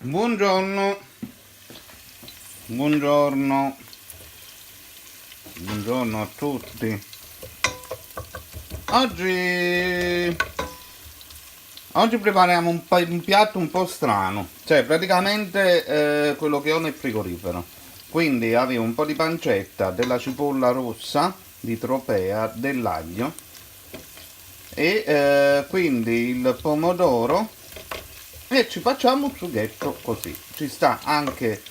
Buongiorno, buongiorno, buongiorno a tutti. Oggi prepariamo un piatto un po' strano, cioè praticamente quello che ho nel frigorifero. Quindi avevo un po' di pancetta, della cipolla rossa di Tropea, dell'aglio e quindi il pomodoro e ci facciamo un sughetto così. Ci sta anche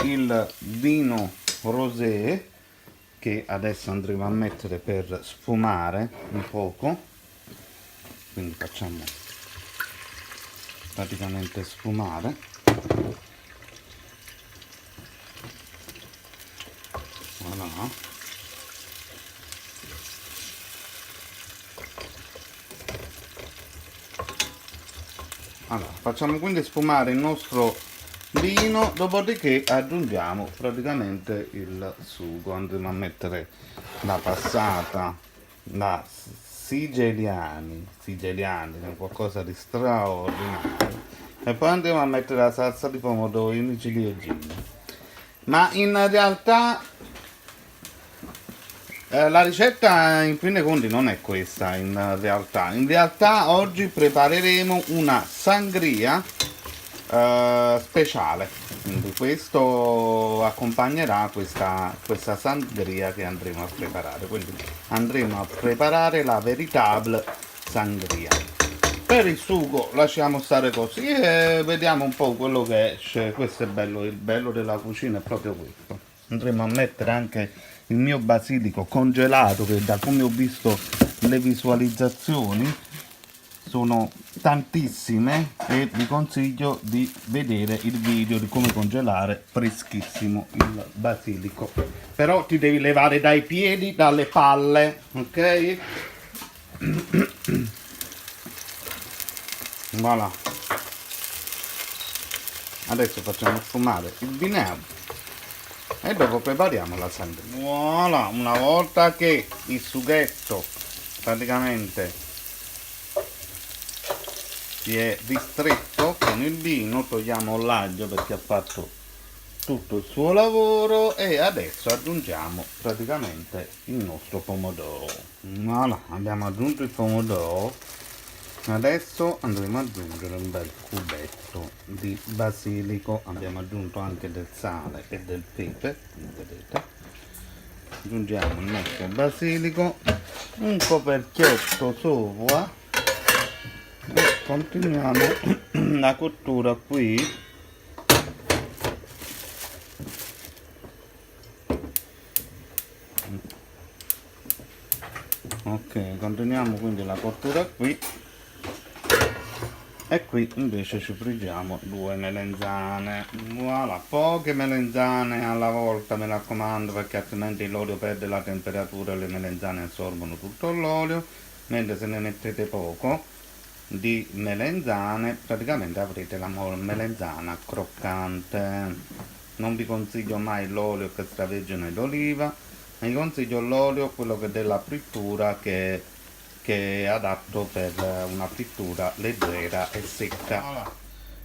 il vino rosé che adesso andremo a mettere per sfumare un poco, quindi facciamo praticamente sfumare. Voilà. Allora, facciamo quindi sfumare il nostro vino, dopodiché aggiungiamo praticamente il sugo. Andremo a mettere la passata, la Sigeliani, che è qualcosa di straordinario, e poi andremo a mettere la salsa di pomodorini ciliegini. Ma in realtà la ricetta in fin dei conti non è questa, in realtà oggi prepareremo una sangria speciale, quindi questo accompagnerà questa sangria che andremo a preparare, quindi andremo a preparare la veritable sangria. Per il sugo lasciamo stare così e vediamo un po' quello che esce. Questo è bello, il bello della cucina è proprio questo. Andremo a mettere anche il mio basilico congelato, che da come ho visto le visualizzazioni sono tantissime, e vi consiglio di vedere il video di come congelare freschissimo il basilico. Però ti devi levare dai piedi, dalle palle, ok? Voilà. Adesso facciamo sfumare il vinagre e dopo prepariamo la sangria. Voilà, una volta che il sughetto praticamente si è ristretto con il vino, togliamo l'aglio perché ha fatto tutto il suo lavoro e adesso aggiungiamo praticamente il nostro pomodoro. Voilà, abbiamo aggiunto il pomodoro. Adesso andremo ad aggiungere un bel cubetto di basilico, abbiamo aggiunto anche del sale e del pepe, vedete. Aggiungiamo il nostro basilico, un coperchietto sopra e continuiamo la cottura qui. Ok, continuiamo quindi la cottura qui. E qui invece ci friggiamo due melenzane. Voilà, poche melenzane alla volta, mi raccomando, perché altrimenti l'olio perde la temperatura e le melenzane assorbono tutto l'olio. Mentre se ne mettete poco di melenzane praticamente avrete la melenzana croccante. Non vi consiglio mai l'olio extravergine d'oliva, vi consiglio l'olio, quello che è della frittura, che è adatto per una frittura leggera e secca. Allora,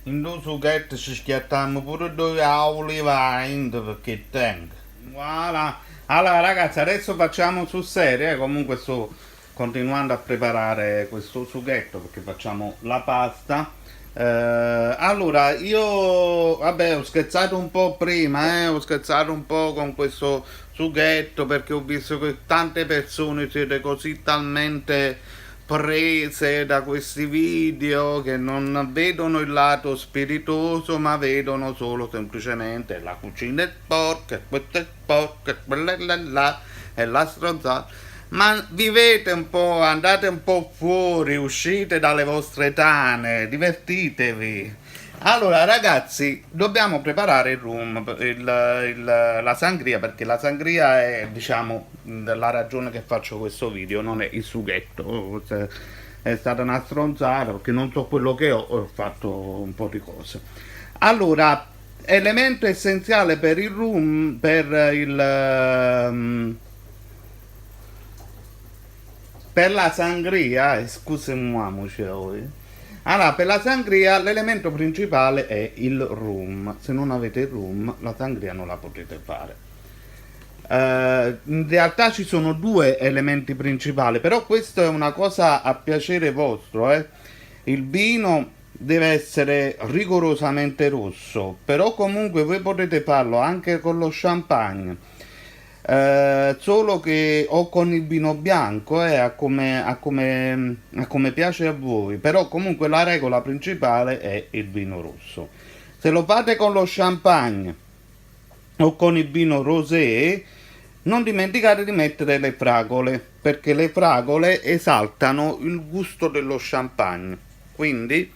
in due sughetti ci schiattiamo pure due oliva perché tengo. Voilà. Allora ragazzi, adesso facciamo sul serio, comunque sto continuando a preparare questo sughetto perché facciamo la pasta. Allora, io vabbè, ho scherzato un po' prima, ho scherzato un po' con questo sughetto perché ho visto che tante persone siete così talmente prese da questi video che non vedono il lato spiritoso, ma vedono solo semplicemente la cucina è sporca, questo è sporco, quella è là, è la stronzata. Ma vivete un po', andate un po' fuori, uscite dalle vostre tane, divertitevi. Allora ragazzi, dobbiamo preparare il rum, la sangria, perché la sangria è, diciamo, la ragione che faccio questo video, non è il sughetto. È stata una stronzata perché non so quello che ho fatto un po' di cose. Allora, elemento essenziale per il rum, per la sangria, scusami, Allora, per la sangria l'elemento principale è il rum. Se non avete il rum, la sangria non la potete fare. In realtà ci sono due elementi principali, però questo è una cosa a piacere vostro. Il vino deve essere rigorosamente rosso, però comunque voi potete farlo anche con lo champagne. Solo che o con il vino bianco a come piace a voi, però comunque la regola principale è il vino rosso. Se lo fate con lo champagne o con il vino rosé, non dimenticate di mettere le fragole, perché le fragole esaltano il gusto dello champagne. Quindi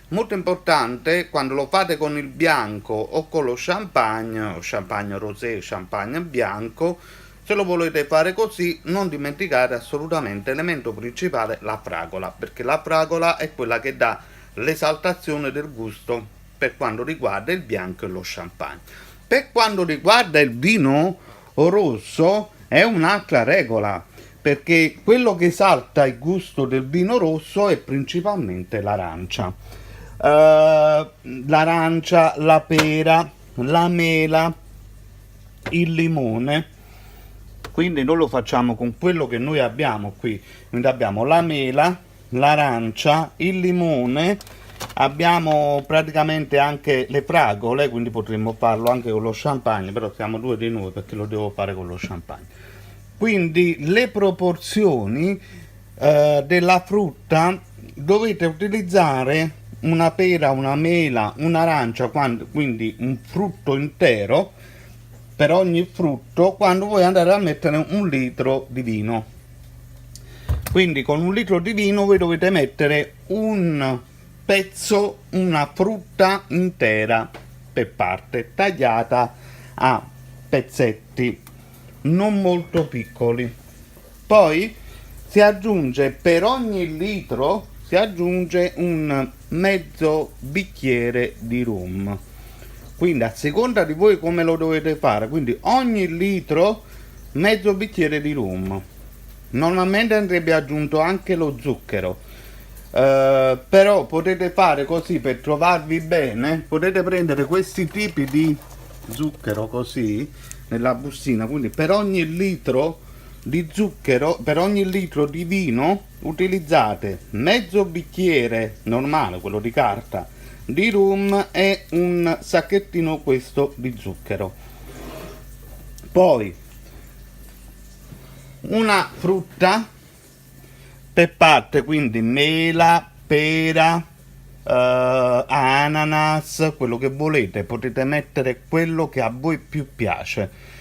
molto importante, quando lo fate con il bianco o con lo champagne, o champagne rosé, champagne bianco, se lo volete fare così, non dimenticate assolutamente l'elemento principale, la fragola, perché la fragola è quella che dà l'esaltazione del gusto per quanto riguarda il bianco e lo champagne. Per quanto riguarda il vino rosso è un'altra regola, perché quello che esalta il gusto del vino rosso è principalmente l'arancia. L'arancia, la pera, la mela, il limone. Quindi noi lo facciamo con quello che noi abbiamo qui. Quindi abbiamo la mela, l'arancia, il limone, abbiamo praticamente anche le fragole, quindi potremmo farlo anche con lo champagne, però siamo due di noi perché lo devo fare con lo champagne. Quindi le proporzioni della frutta dovete utilizzare una pera, una mela, un'arancia, quindi un frutto intero per ogni frutto quando voi andate a mettere 1 litro di vino. Quindi con 1 litro di vino voi dovete mettere un pezzo, una frutta intera per parte, tagliata a pezzetti non molto piccoli. Poi si aggiunge, per ogni litro si aggiunge un mezzo bicchiere di rum. Quindi a seconda di voi come lo dovete fare, quindi ogni litro mezzo bicchiere di rum. Normalmente andrebbe aggiunto anche lo zucchero, però potete fare così per trovarvi bene, potete prendere questi tipi di zucchero così nella bustina, quindi per ogni litro di zucchero, per ogni litro di vino utilizzate mezzo bicchiere normale, quello di carta, di rum e un sacchettino questo di zucchero. Poi una frutta per parte, quindi mela, pera, ananas, quello che volete, potete mettere quello che a voi più piace.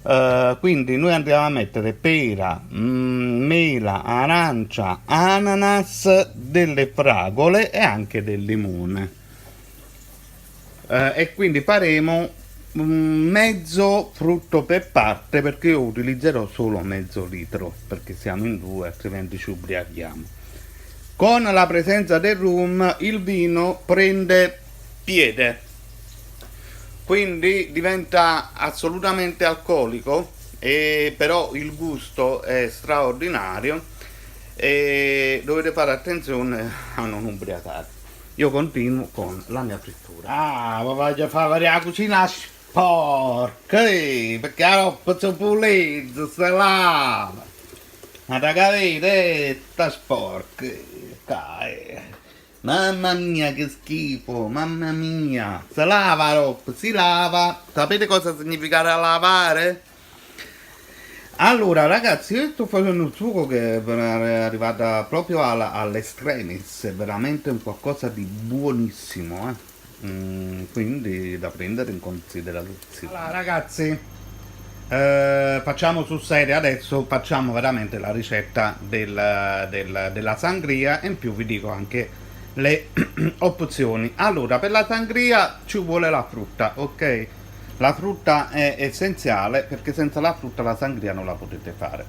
Quindi noi andiamo a mettere pera, mela, arancia, ananas, delle fragole e anche del limone. E quindi faremo mezzo frutto per parte, perché io utilizzerò solo mezzo litro perché siamo in due, altrimenti ci ubriachiamo. Con la presenza del rum il vino prende piede, quindi diventa assolutamente alcolico, però il gusto è straordinario e dovete fare attenzione a non ubriacarvi. Io continuo con la mia frittura. Ah, ma voglio fare la cucina sporca, perché la roba si pulizza, si lava. Ma da capite, sta sporca, mamma mia che schifo, mamma mia. Si lava roba, si lava. Sapete cosa significa lavare? Allora ragazzi, io sto facendo un sugo che è arrivata proprio all'estremis, è veramente un qualcosa di buonissimo, quindi da prendere in considerazione. Allora ragazzi, facciamo sul serio adesso, facciamo veramente la ricetta della sangria e in più vi dico anche le opzioni. Allora, per la sangria ci vuole la frutta, ok? La frutta è essenziale perché senza la frutta la sangria non la potete fare.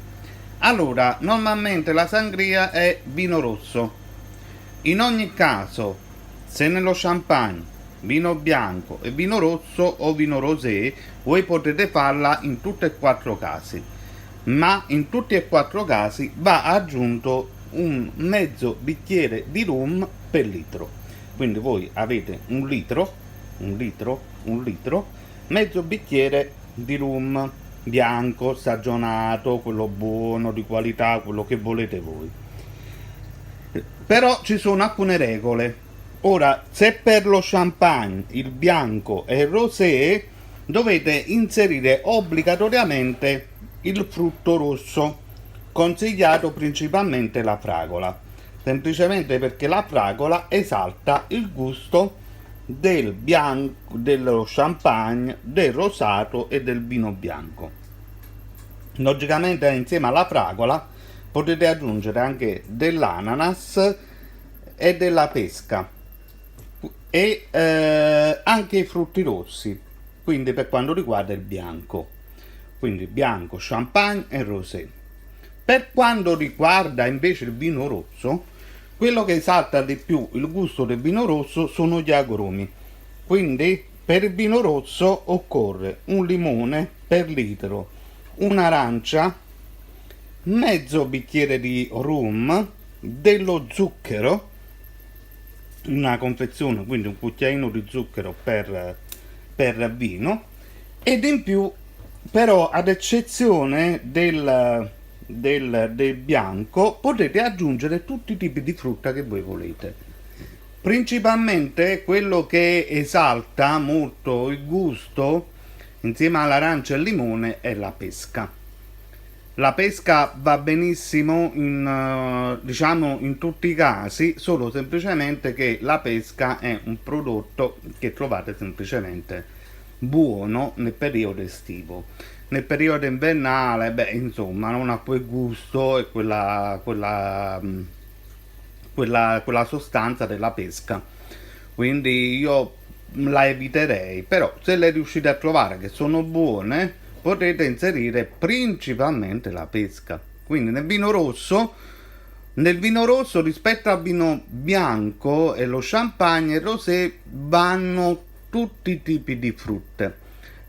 Allora, normalmente la sangria è vino rosso. In ogni caso, se nello champagne, vino bianco e vino rosso o vino rosé, voi potete farla in tutti e 4 casi. Ma in tutti e 4 casi va aggiunto un mezzo bicchiere di rum per litro. Quindi voi avete un litro, mezzo bicchiere di rum bianco, stagionato, quello buono, di qualità, quello che volete voi. Però ci sono alcune regole. Ora, se per lo champagne, il bianco e il rosé, dovete inserire obbligatoriamente il frutto rosso, consigliato principalmente la fragola, semplicemente perché la fragola esalta il gusto del bianco, dello champagne, del rosato e del vino bianco. Logicamente insieme alla fragola potete aggiungere anche dell'ananas e della pesca e anche i frutti rossi, quindi per quanto riguarda il bianco, quindi bianco, champagne e rosé. Per quanto riguarda invece il vino rosso, quello che esalta di più il gusto del vino rosso sono gli agrumi. Quindi per il vino rosso occorre un limone per litro, un'arancia, mezzo bicchiere di rum, dello zucchero, una confezione, quindi un cucchiaino di zucchero per vino, ed in più, però ad eccezione del bianco, potete aggiungere tutti i tipi di frutta che voi volete. Principalmente quello che esalta molto il gusto insieme all'arancia e al limone è la pesca. La pesca va benissimo diciamo in tutti i casi, solo semplicemente che la pesca è un prodotto che trovate semplicemente buono nel periodo estivo. Nel periodo invernale, beh, insomma, non ha quel gusto e quella sostanza della pesca. Quindi io la eviterei, però se le riuscite a trovare che sono buone, potete inserire principalmente la pesca. Quindi nel vino rosso rispetto al vino bianco e lo champagne e il rosé vanno tutti i tipi di frutte,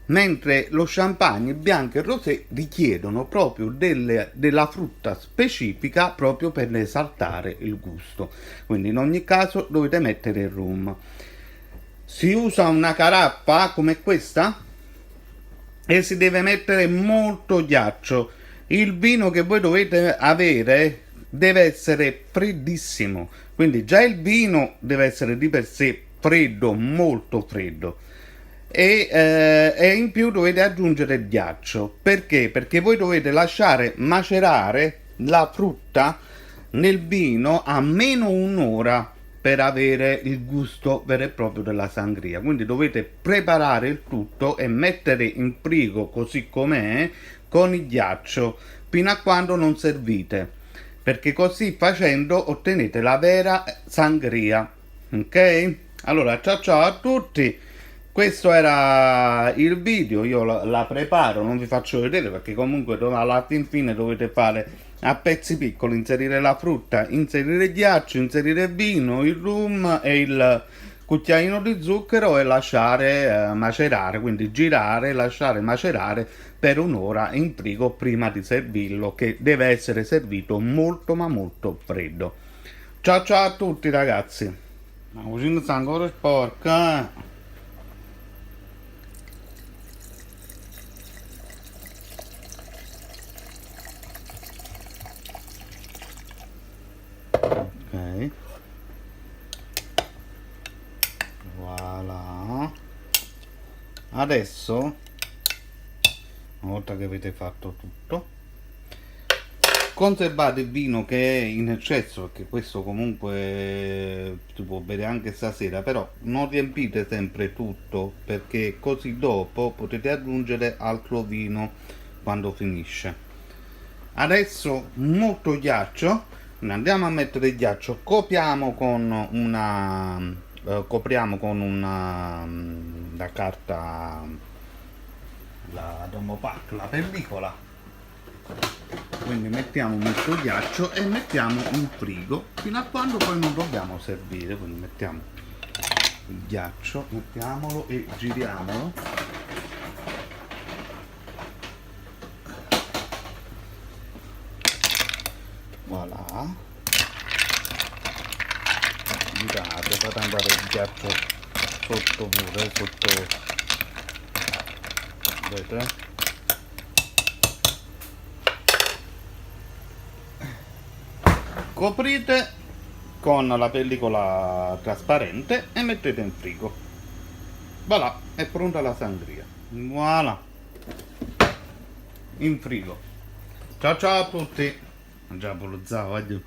mentre lo champagne, il bianco e il rosé richiedono proprio della frutta specifica proprio per esaltare il gusto. Quindi in ogni caso dovete mettere il rum. Si usa una caraffa come questa e si deve mettere molto ghiaccio. Il vino che voi dovete avere deve essere freddissimo, quindi già il vino deve essere di per sé freddo, molto freddo, e in più dovete aggiungere il ghiaccio. Perché? Perché voi dovete lasciare macerare la frutta nel vino a meno un'ora per avere il gusto vero e proprio della sangria. Quindi dovete preparare il tutto e mettere in frigo così com'è con il ghiaccio fino a quando non servite, perché così facendo ottenete la vera sangria. Ok? Allora, ciao ciao a tutti. Questo era il video, io la preparo, non vi faccio vedere perché comunque alla fine dovete fare a pezzi piccoli, inserire la frutta, inserire il ghiaccio, inserire il vino, il rum e il cucchiaino di zucchero e lasciare macerare, quindi girare, lasciare macerare per un'ora in frigo prima di servirlo, che deve essere servito molto ma molto freddo. Ciao ciao a tutti ragazzi. La cucina sta ancora sporca. Ok, voilà. Adesso, una volta che avete fatto tutto, conservate il vino che è in eccesso, perché questo comunque si può bere anche stasera, però non riempite sempre tutto, perché così dopo potete aggiungere altro vino quando finisce. Adesso molto ghiaccio, andiamo a mettere il ghiaccio, copriamo con una la carta, la Domopac, la pellicola. Quindi mettiamo molto ghiaccio e mettiamo in frigo fino a quando poi non dobbiamo servire. Quindi mettiamo il ghiaccio, mettiamolo e giriamolo. Voilà. girate, fate andare il ghiaccio sotto pure, sotto, vedete? Coprite con la pellicola trasparente e mettete in frigo. Voilà, è pronta la sangria. Voilà, in frigo. Ciao ciao a tutti. Mangiamo lo zao, addio.